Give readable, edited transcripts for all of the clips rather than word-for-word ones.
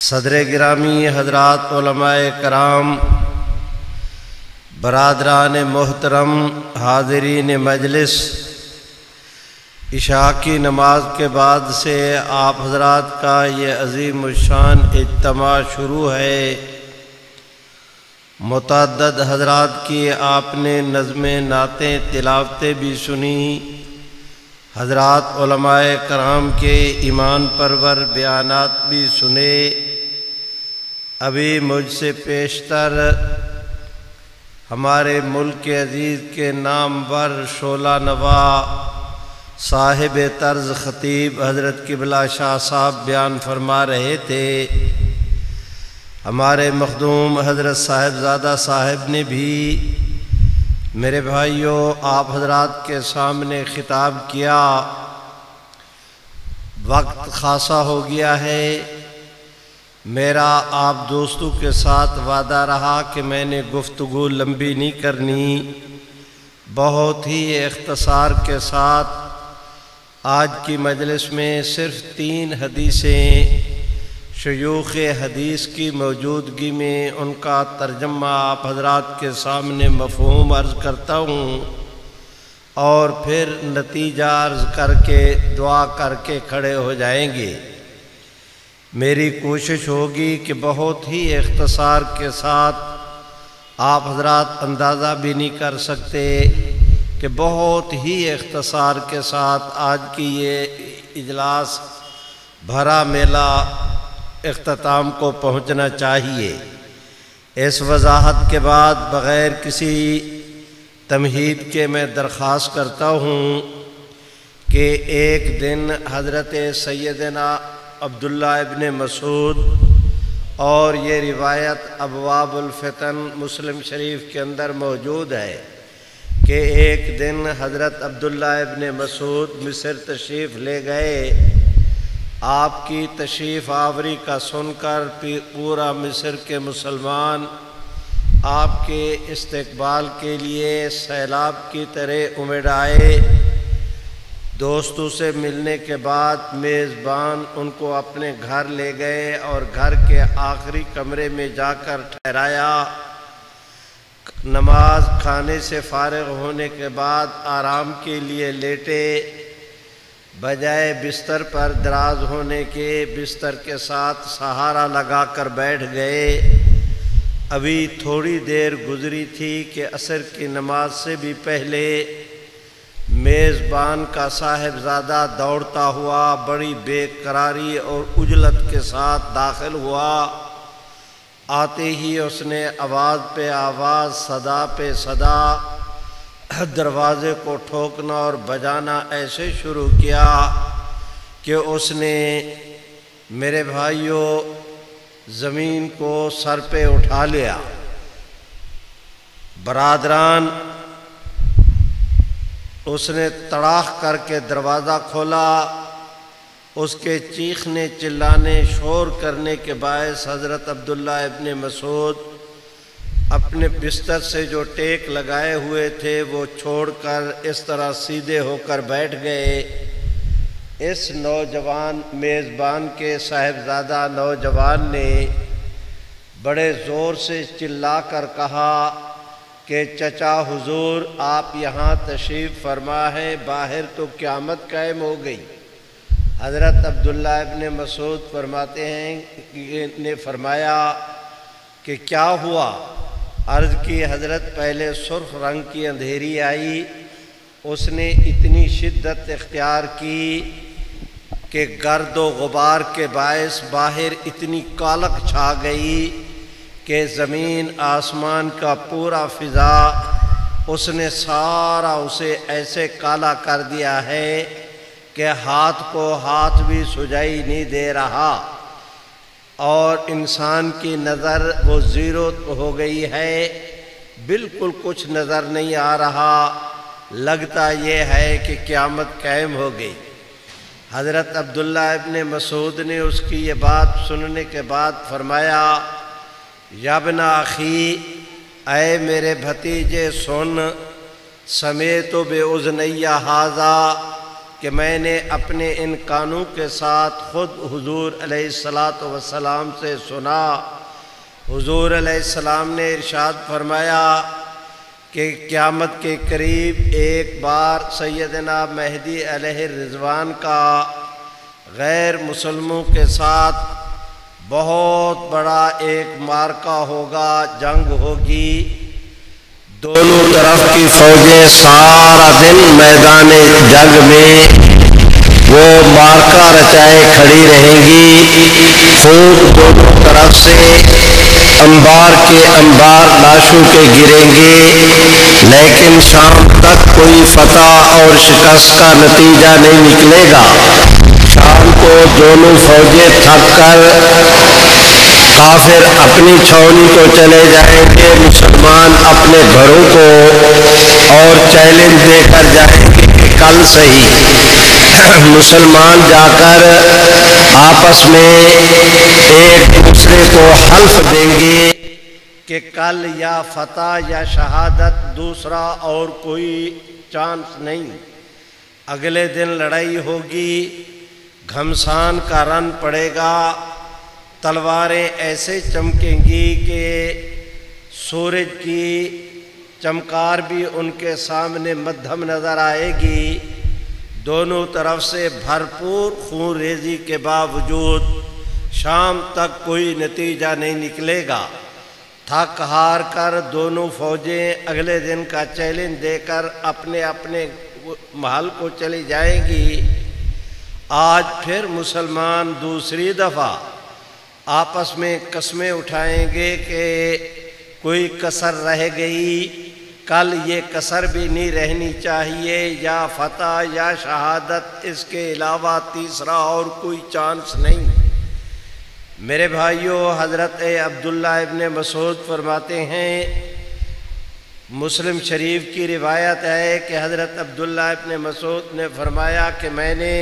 صدر گرامی حضرات علماء کرام، برادران محترم، حاضرین مجلس، عشاء کی نماز کے بعد سے آپ حضرات کا یہ عظیم الشان اجتماع شروع ہے۔ متعدد حضرات کی آپ نے نظمیں، نعتیں، تلاوتیں بھی سنی، حضرات علماء کرام کے ایمان پرور بیانات بھی سنے۔ ابھی مجھ سے پیشتر ہمارے ملک عزیز کے نامور شعلہ نوا صاحب طرز خطیب حضرت قبلہ شاہ صاحب بیان فرما رہے تھے۔ ہمارے مخدوم حضرت صاحبزادہ صاحب نے بھی میرے بھائیوں آپ حضرات کے سامنے خطاب کیا۔ وقت خاصا ہو گیا ہے۔ میرا آپ دوستوں کے ساتھ وعدہ رہا کہ میں نے گفتگو لمبی نہیں کرنی، بہت ہی اختصار کے ساتھ آج کی مجلس میں صرف 3 حدیثیں شیوخ حدیث کی موجودگی میں ان کا ترجمہ آپ حضرات کے سامنے مفہوم عرض کرتا ہوں، اور پھر نتیجہ عرض کر کے دعا کر کے کھڑے ہو جائیں گے۔ میری کوشش ہوگی کہ بہت ہی اختصار کے ساتھ، آپ حضرات اندازہ بھی نہیں کر سکتے کہ بہت ہی اختصار کے ساتھ آج کی یہ اجلاس بھرا میلہ اختتام کو پہنچنا چاہیے۔ اس وضاحت کے بعد بغیر کسی تمہید کے میں درخواست کرتا ہوں کہ ایک دن حضرت سیدنا عبداللہ ابن مسعود، اور یہ روایت ابواب الفتن مسلم شریف کے اندر موجود ہے کہ ایک دن حضرت عبداللہ ابن مسعود مصر تشریف لے گئے۔ آپ کی تشریف آوری کا سن کر پورا مصر کے مسلمان آپ کے استقبال کے لیے سیلاب کی طرح امڑ آئے۔ دوستوں سے ملنے کے بعد میزبان ان کو اپنے گھر لے گئے اور گھر کے آخری کمرے میں جا کر ٹھہرایا۔ نماز کھانے سے فارغ ہونے کے بعد آرام کے لیے لیٹے، بجائے بستر پر دراز ہونے کے بستر کے ساتھ سہارا لگا کر بیٹھ گئے۔ ابھی تھوڑی دیر گزری تھی کہ عصر کی نماز سے بھی پہلے میزبان کا صاحبزادہ دوڑتا ہوا بڑی بے قراری اور عجلت کے ساتھ داخل ہوا۔ آتے ہی اس نے آواز پہ آواز، صدا پہ صدا دروازے کو ٹھوکنا اور بجانا ایسے شروع کیا کہ اس نے میرے بھائیوں زمین کو سر پہ اٹھا لیا۔ برادران، اس نے تڑاخ کر کے دروازہ کھولا۔ اس کے چیخنے چلانے شور کرنے کے باعث حضرت عبداللہ ابن مسعود اپنے بستر سے جو ٹیک لگائے ہوئے تھے وہ چھوڑ کر اس طرح سیدھے ہو کر بیٹھ گئے۔ اس نوجوان میزبان کے صاحبزادہ نوجوان نے بڑے زور سے چلا کر کہا کہ چچا حضور، آپ یہاں تشریف فرما ہے، باہر تو قیامت قائم ہو گئی۔ حضرت عبداللہ ابن مسعود فرماتے ہیں نے فرمایا کہ کیا ہوا؟ عرض کی حضرت پہلے سرخ رنگ کی اندھیری آئی، اس نے اتنی شدت اختیار کی کہ گرد و غبار کے باعث باہر اتنی کالک چھا گئی کہ زمین آسمان کا پورا فضا اس نے سارا اسے ایسے کالا کر دیا ہے کہ ہاتھ کو ہاتھ بھی سجائی نہیں دے رہا، اور انسان کی نظر وہ زیرو ہو گئی ہے، بالکل کچھ نظر نہیں آ رہا، لگتا یہ ہے کہ قیامت قائم ہو گئی۔ حضرت عبداللہ ابن مسعود نے اس کی یہ بات سننے کے بعد فرمایا، یا ابن اخی، اے میرے بھتیجے سن، سمیت بِأُذْنَیَّ ھَذَا، کہ میں نے اپنے ان کانوں کے ساتھ خود حضور علیہ الصلاۃ والسلام سے سنا۔ حضور علیہ السلام نے ارشاد فرمایا کہ قیامت کے قریب ایک بار سیدنا مہدی علیہ الرضوان کا غیر مسلموں کے ساتھ بہت بڑا ایک معرکہ ہوگا، جنگ ہوگی۔ دونوں طرف کی فوجیں سارا دن میدان جنگ میں وہ معرکہ رچائے کھڑی رہیں گی۔ خون دونوں طرف سے انبار کے انبار لاشوں کے گریں گے، لیکن شام تک کوئی فتح اور شکست کا نتیجہ نہیں نکلے گا۔ شام کو دونوں فوجیں تھک کر کافر اپنی چھاؤنی کو چلے جائیں گے، مسلمان اپنے گھروں کو، اور چیلنج دے کر جائیں گے کہ کل صحیح۔ مسلمان جا کر آپس میں ایک دوسرے کو حلف دیں گے کہ کل یا فتح یا شہادت، دوسرا اور کوئی چانس نہیں۔ اگلے دن لڑائی ہوگی، گھمسان کا رن پڑے گا، تلواریں ایسے چمکیں گی کہ سورج کی چمکار بھی ان کے سامنے مدھم نظر آئے گی۔ دونوں طرف سے بھرپور خون ریزی کے باوجود شام تک کوئی نتیجہ نہیں نکلے گا۔ تھک ہار کر دونوں فوجیں اگلے دن کا چیلنج دے کر اپنے اپنے محل کو چلی جائیں گی۔ آج پھر مسلمان دوسری دفعہ آپس میں قسمیں اٹھائیں گے کہ کوئی کسر رہ گئی، کل یہ کسر بھی نہیں رہنی چاہیے، یا فتح یا شہادت، اس کے علاوہ تیسرا اور کوئی چانس نہیں۔ میرے بھائیوں، حضرت عبداللہ ابن مسعود فرماتے ہیں، مسلم شریف کی روایت ہے کہ حضرت عبداللہ ابن مسعود نے فرمایا کہ میں نے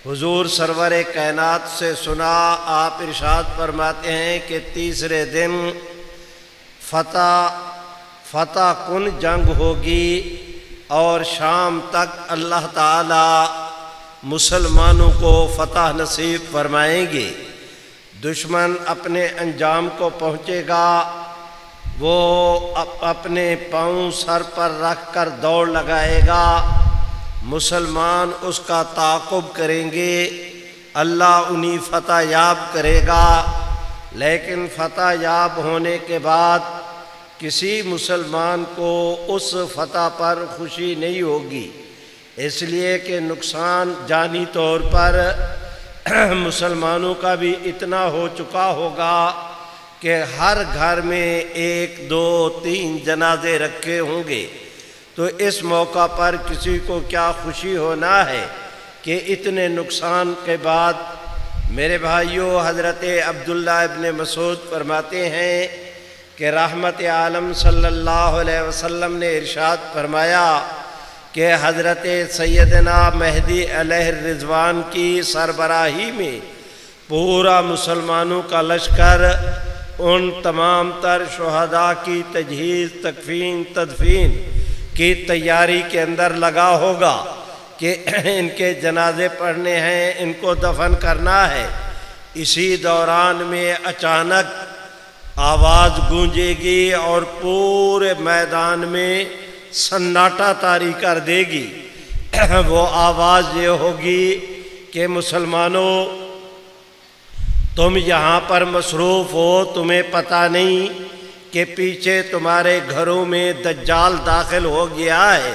حضور سرور کائنات سے سنا، آپ ارشاد فرماتے ہیں کہ تیسرے دن فتح کن جنگ ہوگی، اور شام تک اللہ تعالی مسلمانوں کو فتح نصیب فرمائیں گے۔ دشمن اپنے انجام کو پہنچے گا، وہ اپنے پاؤں سر پر رکھ کر دوڑ لگائے گا، مسلمان اس کا تعاقب کریں گے، اللہ انہیں فتح یاب کرے گا۔ لیکن فتح یاب ہونے کے بعد کسی مسلمان کو اس فتح پر خوشی نہیں ہوگی، اس لیے کہ نقصان جانی طور پر مسلمانوں کا بھی اتنا ہو چکا ہوگا کہ ہر گھر میں 1 2 3 جنازے رکھے ہوں گے۔ تو اس موقع پر کسی کو کیا خوشی ہونا ہے کہ اتنے نقصان کے بعد۔ میرے بھائیوں، حضرت عبداللہ ابن مسعود فرماتے ہیں کہ رحمت عالم صلی اللہ علیہ وسلم نے ارشاد فرمایا کہ حضرت سیدنا مہدی علیہ الرضوان کی سربراہی میں پورا مسلمانوں کا لشکر ان تمام تر شہداء کی تجہیز، تکفین، تدفین کی تیاری کے اندر لگا ہوگا کہ ان کے جنازے پڑھنے ہیں، ان کو دفن کرنا ہے۔ اسی دوران میں اچانک آواز گونجے گی اور پورے میدان میں سناٹا طاری کر دے گی۔ وہ آواز یہ ہوگی کہ مسلمانوں، تم یہاں پر مصروف ہو، تمہیں پتہ نہیں کہ پیچھے تمہارے گھروں میں دجال داخل ہو گیا ہے۔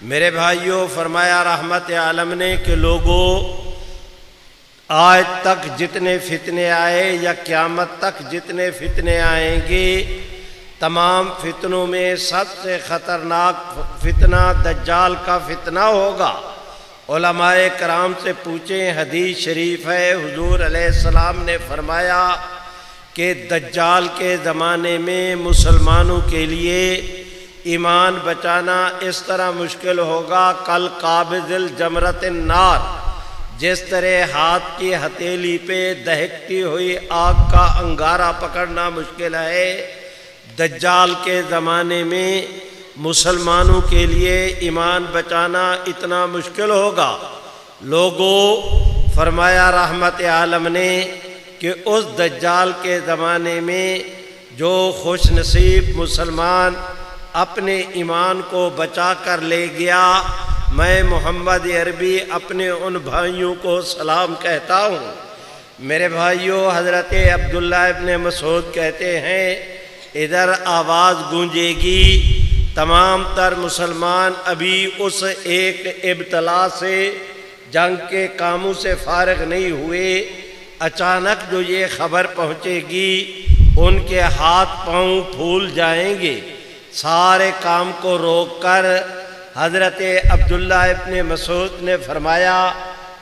میرے بھائیوں، فرمایا رحمت عالم نے کہ لوگوں، آج تک جتنے فتنے آئے یا قیامت تک جتنے فتنے آئیں گے، تمام فتنوں میں سب سے خطرناک فتنہ دجال کا فتنہ ہوگا۔ علماء کرام سے پوچھیں، حدیث شریف ہے، حضور علیہ السلام نے فرمایا کہ دجال کے زمانے میں مسلمانوں کے لیے ایمان بچانا اس طرح مشکل ہوگا کل قابض الجمرۃ النار، جس طرح ہاتھ کی ہتھیلی پہ دہکتی ہوئی آگ کا انگارہ پکڑنا مشکل ہے۔ دجال کے زمانے میں مسلمانوں کے لیے ایمان بچانا اتنا مشکل ہوگا؟ لوگوں، فرمایا رحمت عالم نے کہ اس دجال کے زمانے میں جو خوش نصیب مسلمان اپنے ایمان کو بچا کر لے گیا، میں محمد عربی اپنے ان بھائیوں کو سلام کہتا ہوں۔ میرے بھائیوں، حضرت عبداللہ ابن مسعود کہتے ہیں ادھر آواز گونجے گی، تمام تر مسلمان ابھی اس ایک ابتلا سے، جنگ کے کاموں سے فارغ نہیں ہوئے، اچانک جو یہ خبر پہنچے گی ان کے ہاتھ پاؤں پھول جائیں گے۔ سارے کام کو روک کر حضرت عبداللہ ابن مسعود نے فرمایا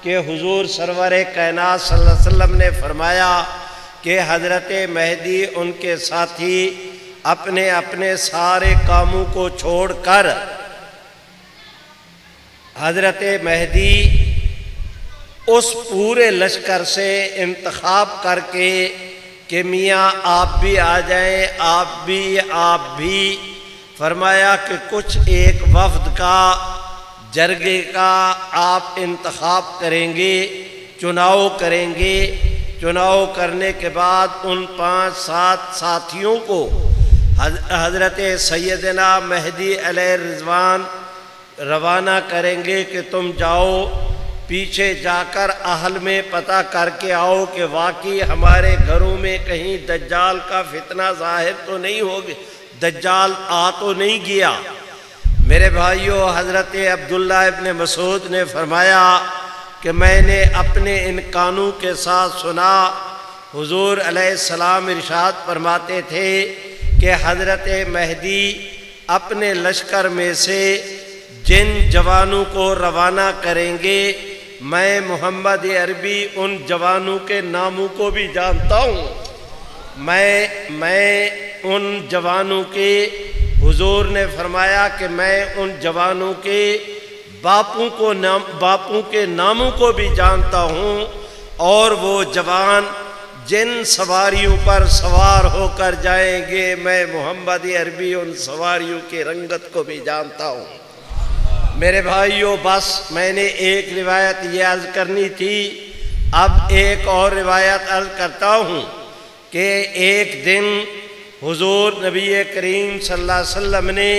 کہ حضور سرور کائنات صلی اللہ علیہ وسلم نے فرمایا کہ حضرت مہدی ان کے ساتھی اپنے اپنے سارے کاموں کو چھوڑ کر حضرت مہدی اس پورے لشکر سے انتخاب کر کے کہ میاں آپ بھی آ جائیں، آپ بھی فرمایا کہ کچھ ایک وفد کا، جرگے کا آپ انتخاب کریں گے، چناؤ کریں گے۔ چناؤ کرنے کے بعد ان 5-7 ساتھیوں کو حضرت سیدنا مہدی علیہ رضوان روانہ کریں گے کہ تم جاؤ، پیچھے جا کر اہل میں پتہ کر کے آؤ کہ واقعی ہمارے گھروں میں کہیں دجال کا فتنہ ظاہر تو نہیں ہو گیا، دجال آ تو نہیں گیا۔ میرے بھائیوں، حضرت عبداللہ ابن مسعود نے فرمایا کہ میں نے اپنے ان کانوں کے ساتھ سنا، حضور علیہ السلام ارشاد فرماتے تھے کہ حضرت مہدی اپنے لشکر میں سے جن جوانوں کو روانہ کریں گے، میں محمد عربی ان جوانوں کے ناموں کو بھی جانتا ہوں۔ میں ان جوانوں کے، حضور نے فرمایا کہ میں ان جوانوں کے باپوں کے ناموں کو بھی جانتا ہوں، اور وہ جوان جن سواریوں پر سوار ہو کر جائیں گے، میں محمد عربی ان سواریوں کی رنگت کو بھی جانتا ہوں۔ میرے بھائیوں، بس میں نے ایک روایت یہ عرض کرنی تھی، اب ایک اور روایت عرض کرتا ہوں کہ ایک دن حضور نبی کریم صلی اللہ علیہ وسلم نے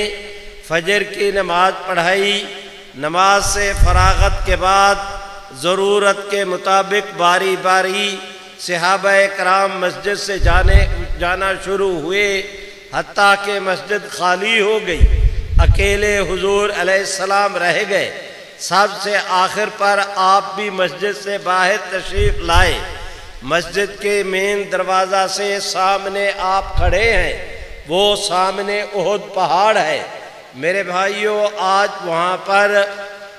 فجر کی نماز پڑھائی۔ نماز سے فراغت کے بعد ضرورت کے مطابق باری باری صحابہ کرام مسجد سے جانا شروع ہوئے، حتیٰ کہ مسجد خالی ہو گئی، اکیلے حضور علیہ السلام رہ گئے۔ سب سے آخر پر آپ بھی مسجد سے باہر تشریف لائے۔ مسجد کے مین دروازہ سے سامنے آپ کھڑے ہیں، وہ سامنے احد پہاڑ ہے۔ میرے بھائیوں، آج وہاں پر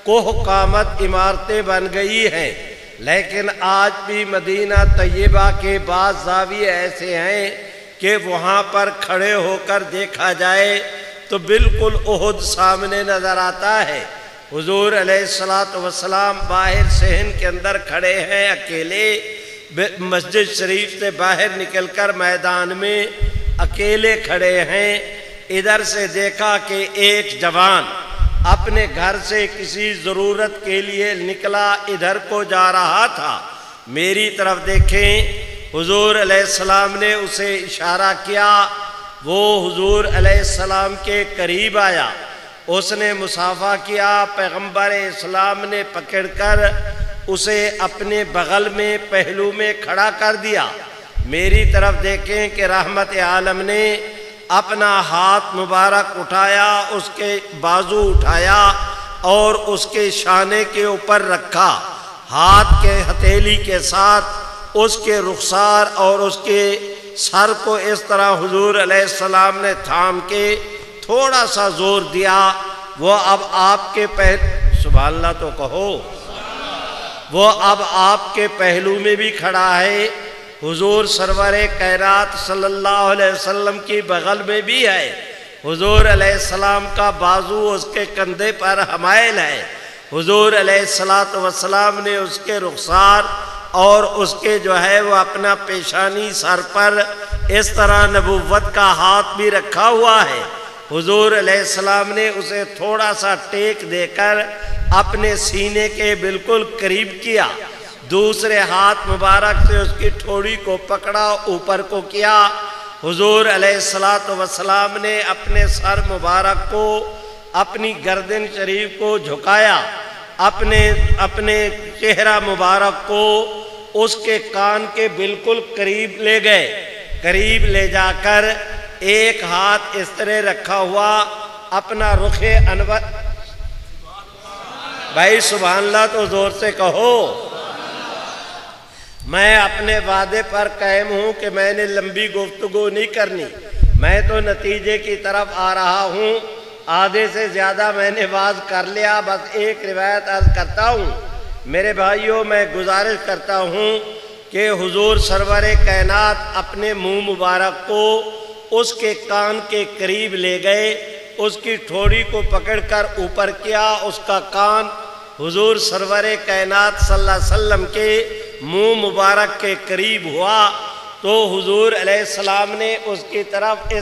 کوہ قامت عمارتیں بن گئی ہیں، لیکن آج بھی مدینہ طیبہ کے بعض زاویے ایسے ہیں کہ وہاں پر کھڑے ہو کر دیکھا جائے تو بالکل احد سامنے نظر آتا ہے۔ حضور علیہ السلام باہر صحن کے اندر کھڑے ہیں اکیلے، مسجد شریف سے باہر نکل کر میدان میں اکیلے کھڑے ہیں۔ ادھر سے دیکھا کہ ایک جوان اپنے گھر سے کسی ضرورت کے لیے نکلا، ادھر کو جا رہا تھا۔ میری طرف دیکھیں، حضور علیہ السلام نے اسے اشارہ کیا، وہ حضور علیہ السلام کے قریب آیا، اس نے مصافحہ کیا، پیغمبر اسلام نے پکڑ کر اسے اپنے بغل میں پہلو میں کھڑا کر دیا۔ میری طرف دیکھیں کہ رحمت عالم نے اپنا ہاتھ مبارک اٹھایا، اس کے بازو اٹھایا اور اس کے شانے کے اوپر رکھا، ہاتھ کے ہتھیلی کے ساتھ اس کے رخسار اور اس کے سر کو اس طرح حضور علیہ السلام نے تھام کے تھوڑا سا زور دیا، وہ اب آپ کے سبحان اللہ تو کہو، وہ اب آپ کے پہلو میں بھی کھڑا ہے، حضور سرور کائنات صلی اللہ علیہ وسلم کی بغل میں بھی ہے، حضور علیہ السلام کا بازو اس کے کندھے پر حمائل ہے، حضور علیہ السلام نے اس کے رخسار اور اس کے جو ہے وہ اپنا پیشانی سر پر اس طرح نبوت کا ہاتھ بھی رکھا ہوا ہے۔ حضور علیہ السلام نے اسے تھوڑا سا ٹیک دے کر اپنے سینے کے بالکل قریب کیا، دوسرے ہاتھ مبارک سے اس کی ٹھوڑی کو پکڑا، اوپر کو کیا۔ حضور علیہ السلام نے اپنے سر مبارک کو، اپنی گردن شریف کو جھکایا، اپنے چہرہ مبارک کو اس کے کان کے بالکل قریب لے گئے۔ قریب لے جا کر ایک ہاتھ اس طرح رکھا ہوا اپنا رخ انور، بھائی سبحان اللہ تو زور سے کہو۔ میں اپنے وعدے پر قائم ہوں کہ میں نے لمبی گفتگو نہیں کرنی، میں تو نتیجے کی طرف آ رہا ہوں۔ آدھے سے زیادہ میں نے واز کر لیا، بس ایک روایت عرض کرتا ہوں۔ میرے بھائیوں، میں گزارش کرتا ہوں کہ حضور سرور کائنات اپنے منہ مبارک کو اس کے کان کے قریب لے گئے، اس کی ٹھوڑی کو پکڑ کر اوپر کیا، اس کا کان حضور سرور کائنات صلی اللہ علیہ وسلم کے منہ مبارک کے قریب ہوا تو حضور علیہ السلام نے اس کی طرف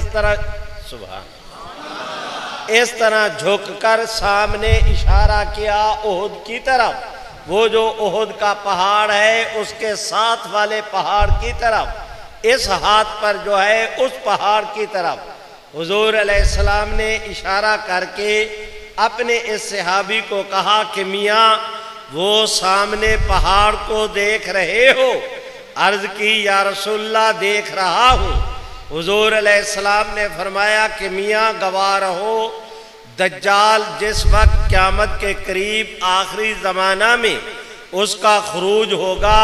اس طرح جھک کر سامنے اشارہ کیا احد کی طرف، وہ جو احد کا پہاڑ ہے اس کے ساتھ والے پہاڑ کی طرف، اس ہاتھ پر جو ہے اس پہاڑ کی طرف حضور علیہ السلام نے اشارہ کر کے اپنے اس صحابی کو کہا کہ میاں وہ سامنے پہاڑ کو دیکھ رہے ہو؟ عرض کی یا رسول اللہ دیکھ رہا ہوں۔ حضور علیہ السلام نے فرمایا کہ میاں گواہ رہو، دجال جس وقت قیامت کے قریب آخری زمانہ میں اس کا خروج ہوگا،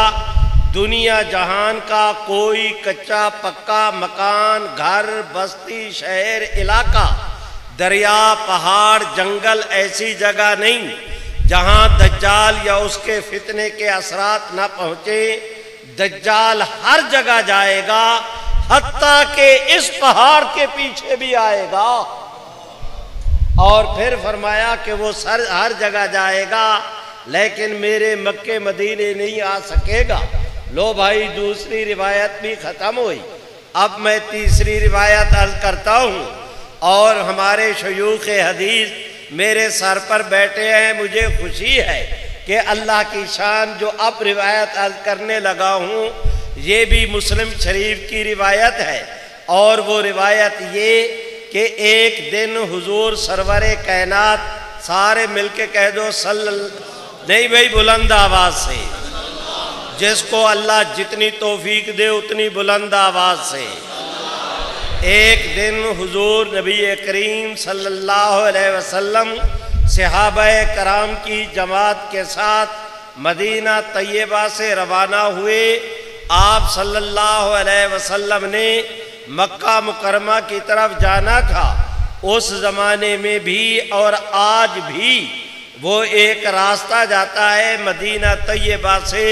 دنیا جہان کا کوئی کچا پکا مکان، گھر، بستی، شہر، علاقہ، دریا، پہاڑ، جنگل ایسی جگہ نہیں جہاں دجال یا اس کے فتنے کے اثرات نہ پہنچے۔ دجال ہر جگہ جائے گا، حتیٰ کہ اس پہاڑ کے پیچھے بھی آئے گا۔ اور پھر فرمایا کہ وہ ہر جگہ جائے گا لیکن میرے مکے مدینے نہیں آ سکے گا۔ لو بھائی، دوسری روایت بھی ختم ہوئی، اب میں تیسری روایت عرض کرتا ہوں۔ اور ہمارے شیوخ حدیث میرے سر پر بیٹھے ہیں، مجھے خوشی ہے کہ اللہ کی شان جو اب روایت عرض کرنے لگا ہوں یہ بھی مسلم شریف کی روایت ہے۔ اور وہ روایت یہ کہ ایک دن حضور سرور کائنات، سارے مل کے کہہ دو نہیں بھائی بلند آواز سے، جس کو اللہ جتنی توفیق دے اتنی بلند آواز سے، ایک دن حضور نبی کریم صلی اللہ علیہ وسلم صحابہ کرام کی جماعت کے ساتھ مدینہ طیبہ سے روانہ ہوئے۔ آپ صلی اللہ علیہ وسلم نے مکہ مکرمہ کی طرف جانا تھا۔ اس زمانے میں بھی اور آج بھی وہ ایک راستہ جاتا ہے مدینہ طیبہ سے،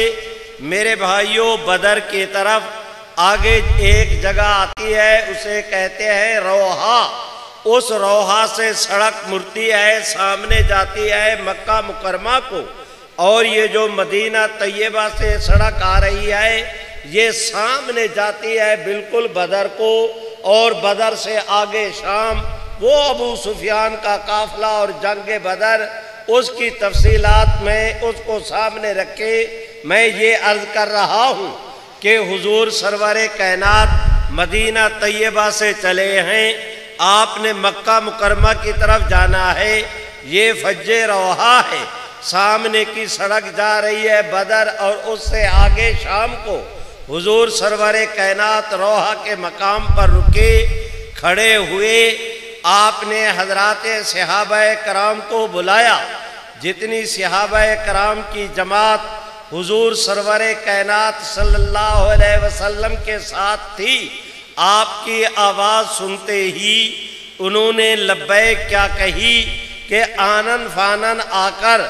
میرے بھائیوں، بدر کی طرف آگے ایک جگہ آتی ہے، اسے کہتے ہیں روحا۔ اس روحا سے سڑک مڑتی ہے، سامنے جاتی ہے مکہ مکرمہ کو، اور یہ جو مدینہ طیبہ سے سڑک آ رہی ہے یہ سامنے جاتی ہے بالکل بدر کو، اور بدر سے آگے شام۔ وہ ابو سفیان کا قافلہ اور جنگ بدر، اس کی تفصیلات میں اس کو سامنے رکھے میں یہ عرض کر رہا ہوں کہ حضور سرور کائنات مدینہ طیبہ سے چلے ہیں، آپ نے مکہ مکرمہ کی طرف جانا ہے، یہ فج روحا ہے، سامنے کی سڑک جا رہی ہے بدر، اور اس سے آگے شام کو حضور سرور کائنات روحا کے مقام پر رکے، کھڑے ہوئے، آپ نے حضرات صحابہ کرام کو بلایا۔ جتنی صحابہ کرام کی جماعت حضور سرور کائنات صلی اللہ علیہ وسلم کے ساتھ تھی، آپ کی آواز سنتے ہی انہوں نے لبیک کیا کہی کہ آنن فانن آ کر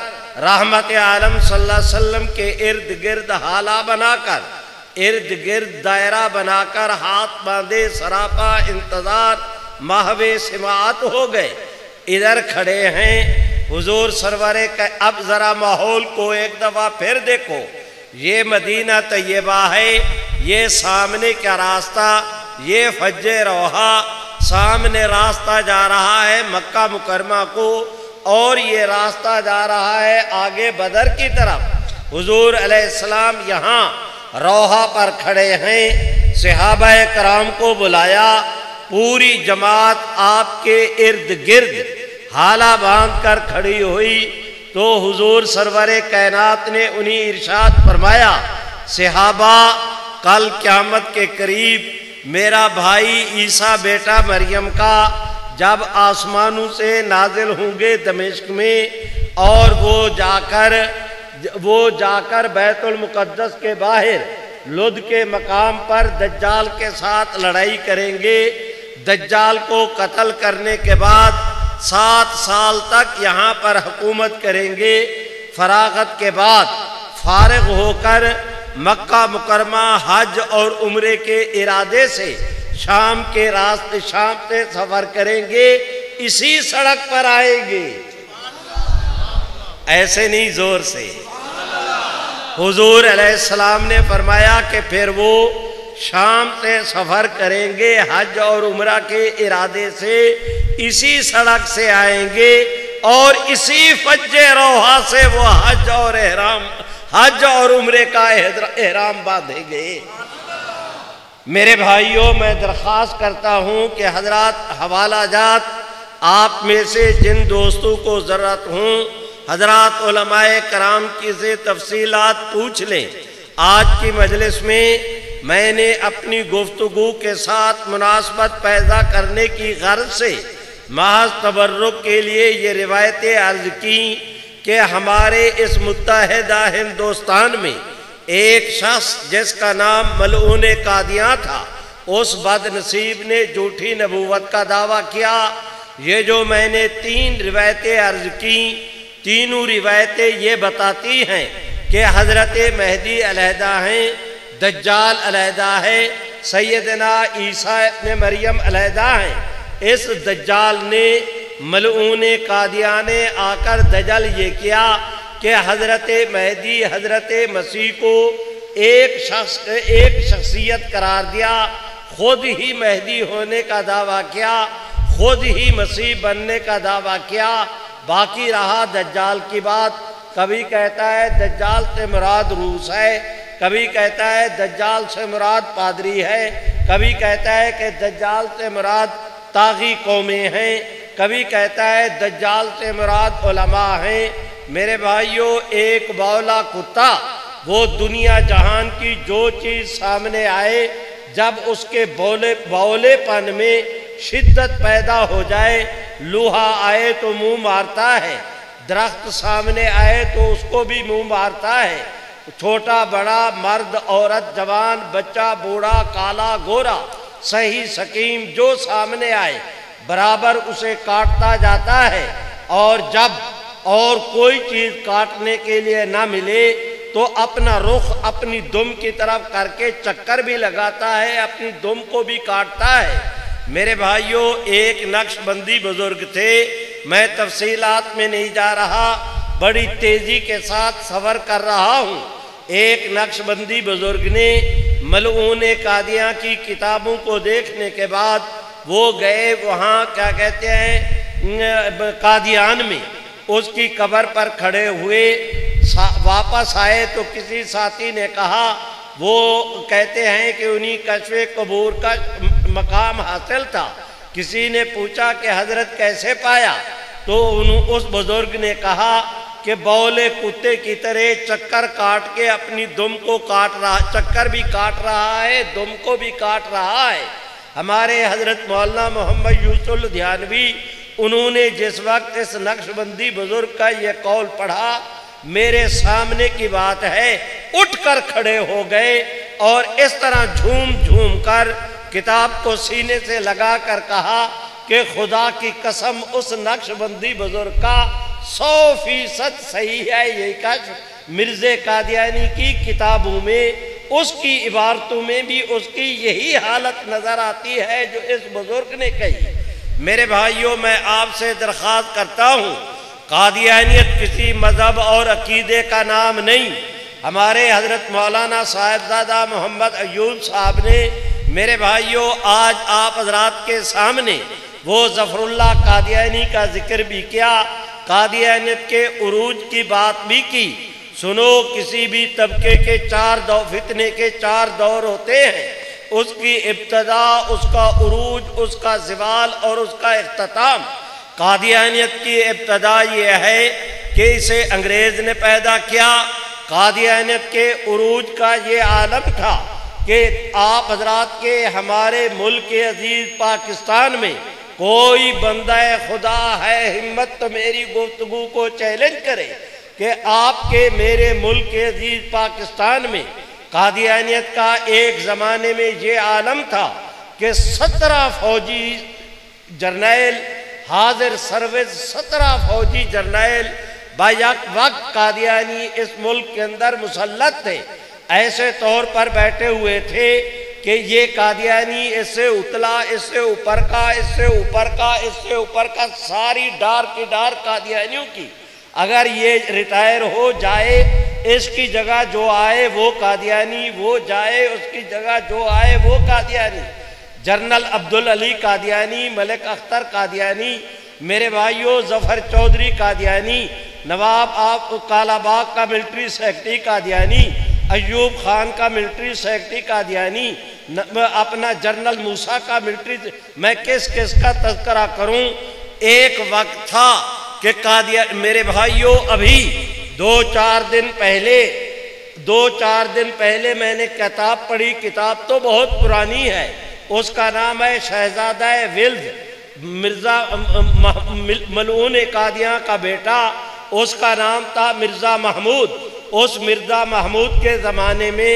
رحمت عالم صلی اللہ علیہ وسلم کے ارد گرد حالہ بنا کر، ارد گرد دائرہ بنا کر ہاتھ باندھے سراپا انتظار محو سماعت ہو گئے، ادھر کھڑے ہیں حضور سرور کا۔ اب ذرا ماحول کو ایک دفعہ پھر دیکھو، یہ مدینہ طیبہ ہے، یہ سامنے کا راستہ، یہ فج روحا، سامنے راستہ جا رہا ہے مکہ مکرمہ کو، اور یہ راستہ جا رہا ہے آگے بدر کی طرف۔ حضور علیہ السلام یہاں روحا پر کھڑے ہیں، صحابہ کرام کو بلایا، پوری جماعت آپ کے ارد گرد حالہ باندھ کر کھڑی ہوئی، تو حضور سرور کائنات نے انہیں ارشاد فرمایا، صحابہ کل قیامت کے قریب میرا بھائی عیسیٰ بیٹا مریم کا جب آسمانوں سے نازل ہوں گے دمشق میں، اور وہ جا کر بیت المقدس کے باہر لد کے مقام پر دجال کے ساتھ لڑائی کریں گے، دجال کو قتل کرنے کے بعد 7 سال تک یہاں پر حکومت کریں گے، فراغت کے بعد فارغ ہو کر مکہ مکرمہ حج اور عمرے کے ارادے سے شام کے راستے شام سے سفر کریں گے، اسی سڑک پر آئیں گے، ایسے نہیں زور سے۔ حضور علیہ السلام نے فرمایا کہ پھر وہ شام سے سفر کریں گے، حج اور عمرہ کے ارادے سے اسی سڑک سے آئیں گے، اور اسی فج روحا سے وہ حج اور عمرے کا احرام باندھیں گے۔ میرے بھائیوں، میں درخواست کرتا ہوں کہ حضرات حوالہ جات آپ میں سے جن دوستوں کو ضرورت ہوں، حضرات علماء کرام کی سے تفصیلات پوچھ لیں۔ آج کی مجلس میں نے اپنی گفتگو کے ساتھ مناسبت پیدا کرنے کی غرض سے محض تبرک کے لیے یہ روایتیں عرض کی کہ ہمارے اس متحدہ ہندوستان میں ایک شخص جس کا نام ملعون قادیاں تھا، اس بد نصیب نے جھوٹی نبوت کا دعویٰ کیا۔ یہ جو میں نے 3 روایتیں عرض کی، تینوں روایتیں یہ بتاتی ہیں کہ حضرت مہدی علیحدہ ہیں، دجال علیحدہ ہے، سیدنا عیسیٰ ابن مریم علیحدہ ہیں۔ اس دجال نے ملعون قادیاں نے آ کر دجل یہ کیا کہ حضرت مہدی حضرت مسیح کو ایک شخصیت قرار دیا، خود ہی مہدی ہونے کا دعویٰ کیا، خود ہی مسیح بننے کا دعویٰ کیا۔ باقی رہا دجال کی بات، کبھی کہتا ہے دجال سے مراد روس ہے، کبھی کہتا ہے دجال سے مراد پادری ہے، کبھی کہتا ہے کہ دجال سے مراد طاغی قومیں ہیں، کبھی کہتا ہے دجال سے مراد علماء ہیں۔ میرے بھائیوں، ایک بولا کتا وہ دنیا جہان کی جو چیز سامنے آئے، جب اس کے بولے پن میں شدت پیدا ہو جائے، لوہا آئے تو منہ مارتا ہے، درخت سامنے آئے تو اس کو بھی منہ مارتا ہے، چھوٹا بڑا، مرد عورت، جوان بچہ، بوڑھا، کالا گورا، صحیح سقیم، جو سامنے آئے برابر اسے کاٹتا جاتا ہے، اور جب اور کوئی چیز کاٹنے کے لیے نہ ملے تو اپنا رخ اپنی دم کی طرف کر کے چکر بھی لگاتا ہے، اپنی دم کو بھی کاٹتا ہے۔ میرے بھائیوں، ایک نقش بندی بزرگ تھے، میں تفصیلات میں نہیں جا رہا، بڑی تیزی کے ساتھ سفر کر رہا ہوں۔ ایک نقش بندی بزرگ نے ملعون قادیاں کی کتابوں کو دیکھنے کے بعد وہ گئے وہاں کیا کہتے ہیں قادیان میں، اس کی قبر پر کھڑے ہوئے، واپس آئے تو کسی ساتھی نے کہا، وہ کہتے ہیں کہ انہیں کشف قبور کا مقام حاصل تھا، کسی نے پوچھا کہ حضرت کیسے پایا، تو اس بزرگ نے کہا کہ بولے کتے کی طرح چکر کاٹ کے اپنی دم کو کاٹ رہا، چکر بھی کاٹ رہا ہے، دم کو بھی کاٹ رہا ہے۔ ہمارے حضرت مولانا محمد یوسف لدھیانوی، انہوں نے جس وقت اس نقش بندی بزرگ کا یہ قول پڑھا، میرے سامنے کی بات ہے، اٹھ کر کھڑے ہو گئے اور اس طرح جھوم جھوم کر کتاب کو سینے سے لگا کر کہا کہ خدا کی قسم اس نقش بندی بزرگ کا 100% صحیح ہے یہ کشف، مرزا قادیانی کی کتابوں میں، اس کی عبارتوں میں بھی اس کی یہی حالت نظر آتی ہے جو اس بزرگ نے کہی۔ میرے بھائیوں، میں آپ سے درخواست کرتا ہوں، قادیانیت کسی مذہب اور عقیدے کا نام نہیں۔ ہمارے حضرت مولانا صاحبزادہ محمد ایوب صاحب نے میرے بھائیوں آج آپ حضرات کے سامنے وہ ظفر اللہ قادیانی کا ذکر بھی کیا، قادیانیت کے عروج کی بات بھی کی۔ سنو، کسی بھی طبقے کے فتنے کے 4 دور ہوتے ہیں، اس کی ابتدا، اس کا عروج، اس کا زوال اور اس کا اختتام۔ قادیانیت کی ابتدا یہ ہے کہ اسے انگریز نے پیدا کیا۔ قادیانیت کے عروج کا یہ عالم تھا کہ آپ حضرات کے ہمارے ملک عزیز پاکستان میں کوئی بندہ خدا ہے ہمت تو میری گفتگو کو چیلنج کرے کہ آپ کے میرے ملک عزیز پاکستان میں قادیانیت کا ایک زمانے میں یہ عالم تھا کہ 17 فوجی جرنیل حاضر سروس، 17 فوجی جرنیل بیک وقت قادیانی اس ملک کے اندر مسلط تھے، ایسے طور پر بیٹھے ہوئے تھے کہ یہ قادیانی اس سے اتلا، اس سے اوپر کا، اس سے اوپر کا، اس سے اوپر کا، ساری ڈار کی ڈار قادیانیوں کی۔ اگر یہ ریٹائر ہو جائے، اس کی جگہ جو آئے وہ قادیانی، وہ جائے اس کی جگہ جو آئے وہ قادیانی۔ جنرل عبدالعلی قادیانی، ملک اختر قادیانی، میرے بھائیوں ظفر چودھری قادیانی، نواب آپ کالا باغ کا ملٹری سیکرٹری قادیانی، ایوب خان کا ملٹری سیکرٹری قادیانی، اپنا جنرل موسیٰ کا ملٹری، میں کس کس کا تذکرہ کروں۔ ایک وقت تھا کہ میرے بھائیوں ابھی 2-4 دن پہلے میں نے کتاب پڑھی، کتاب تو بہت پرانی ہے، اس کا نام ہے شہزادہ ولد، مرزا ملعون قادیاں کا بیٹا، اس کا نام تھا مرزا محمود۔ اس مرزا محمود کے زمانے میں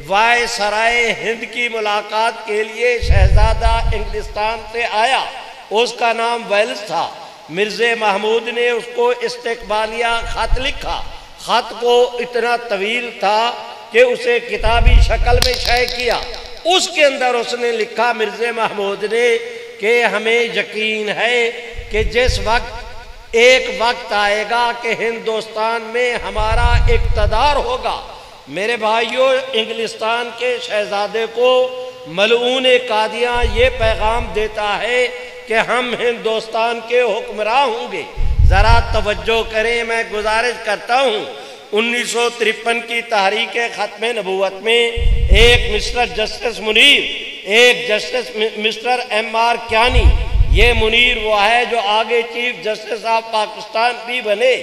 وائسرائے ہند کی ملاقات کے لیے شہزادہ انگلستان سے آیا، اس کا نام ویلز تھا۔ مرزا محمود نے اس کو استقبالیہ خط لکھا، خط کو اتنا طویل تھا کہ اسے کتابی شکل میں شائع کیا۔ اس کے اندر اس نے لکھا مرزا محمود نے کہ ہمیں یقین ہے کہ جس وقت ایک وقت آئے گا کہ ہندوستان میں ہمارا اقتدار ہوگا۔ میرے بھائیوں انگلستان کے شہزادے کو ملعون قادیاں یہ پیغام دیتا ہے کہ ہم ہندوستان کے حکمراں ہوں گے۔ ذرا توجہ کریں، میں گزارش کرتا ہوں 1953 کی تحریک ختم نبوت میں ایک مسٹر جسٹس منیر، ایک جسٹس مسٹر MR کیانی، یہ منیر وہ ہے جو آگے چیف جسٹس آف پاکستان بھی بنے۔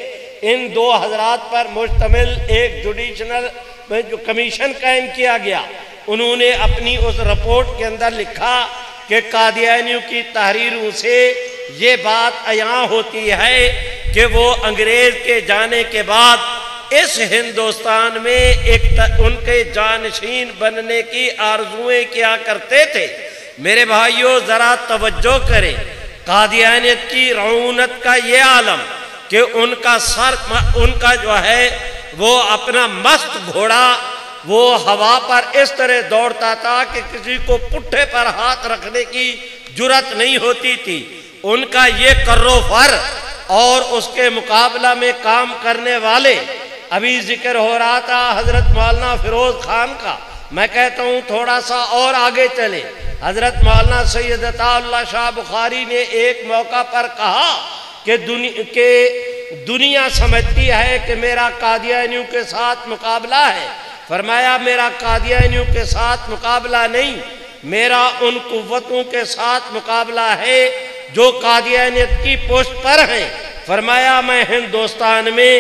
ان 2 حضرات پر مشتمل ایک جوڈیشنل جو کمیشن قائم کیا گیا، انہوں نے اپنی اس رپورٹ کے اندر لکھا کہ قادیانیوں کی تحریروں سے یہ بات عیاں ہوتی ہے کہ وہ انگریز کے جانے کے بعد اس ہندوستان میں ان کے جانشین بننے کی آرزویں کیا کرتے تھے۔ میرے بھائیوں ذرا توجہ کریں، قادیانیت کی رعونت کا یہ عالم کہ ان کا جو ہے وہ اپنا مست گھوڑا وہ ہوا پر اس طرح دوڑتا تھا کہ کسی کو پٹھے پر ہاتھ رکھنے کی جرات نہیں ہوتی تھی۔ ان کا یہ کر و فر اور اس کے مقابلہ میں کام کرنے والے، ابھی ذکر ہو رہا تھا حضرت مولانا فیروز خان کا، میں کہتا ہوں تھوڑا سا اور آگے چلے۔ حضرت مولانا سید عطا اللہ شاہ بخاری نے ایک موقع پر کہا کہ دنیا سمجھتی ہے کہ میرا قادیانیوں کے ساتھ مقابلہ ہے۔ فرمایا میرا قادیانیوں کے ساتھ مقابلہ نہیں، میرا ان قوتوں کے ساتھ مقابلہ ہے جو قادیانیت کی پشت پر ہیں۔ فرمایا میں ہندوستان میں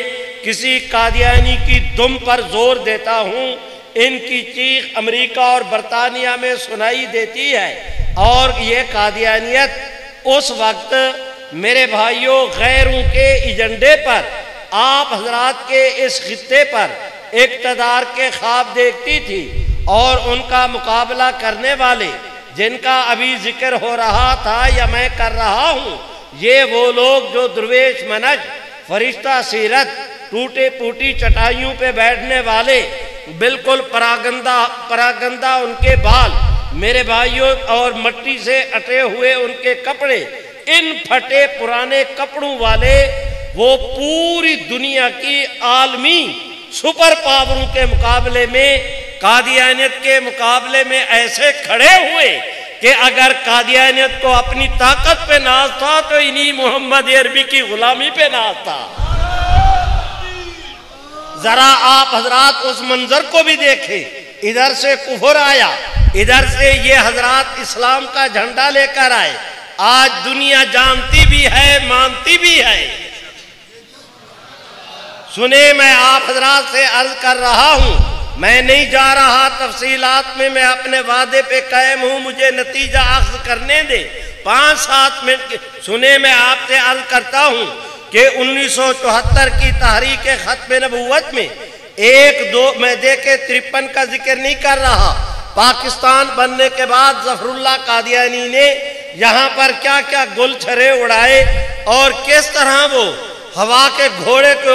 کسی قادیانی کی دم پر زور دیتا ہوں، ان کی چیخ امریکہ اور برطانیہ میں سنائی دیتی ہے، اور یہ قادیانیت اس وقت میرے بھائیوں غیروں کے ایجنڈے پر، آپ حضرات کے اس خطے پر اقتدار کے خواب دیکھتی تھی، اور ان کا مقابلہ کرنے والے جن کا ابھی ذکر ہو رہا تھا یا میں کر رہا ہوں، یہ وہ لوگ جو درویش منج، فرشتہ سیرت، ٹوٹے پوٹی چٹائیوں پہ بیٹھنے والے، بالکل پراگندہ ان کے بال میرے بھائیوں، اور مٹی سے اٹے ہوئے ان کے کپڑے، ان پھٹے پرانے کپڑوں والے وہ پوری دنیا کی عالمی سپر پاوروں کے مقابلے میں قادیانیت کے مقابلے میں ایسے کھڑے ہوئے کہ اگر قادیانیت کو اپنی طاقت پہ ناز تھا تو انہی محمد عربی کی غلامی پہ ناز تھا۔ ذرا آپ حضرات اس منظر کو بھی دیکھیں، ادھر سے کفر آیا، ادھر سے یہ حضرات اسلام کا جھنڈا لے کر آئے۔ آج دنیا جانتی بھی ہے، مانتی بھی ہے۔ سنیں، میں آپ حضرات سے عرض کر رہا ہوں، میں نہیں جا رہا تفصیلات میں، میں اپنے وعدے پہ قائم ہوں، مجھے نتیجہ اخذ کرنے دے 5-7 منٹ۔ سنیں، میں آپ سے عرض کرتا ہوں کہ 1974 کی تحریک ختم نبوت میں میں دیکھے 53 کا ذکر نہیں کر رہا، پاکستان بننے کے بعد ظفر اللہ قادیانی نے یہاں پر کیا کیا گل چھرے اڑائے اور کس طرح وہ ہوا کے گھوڑے کے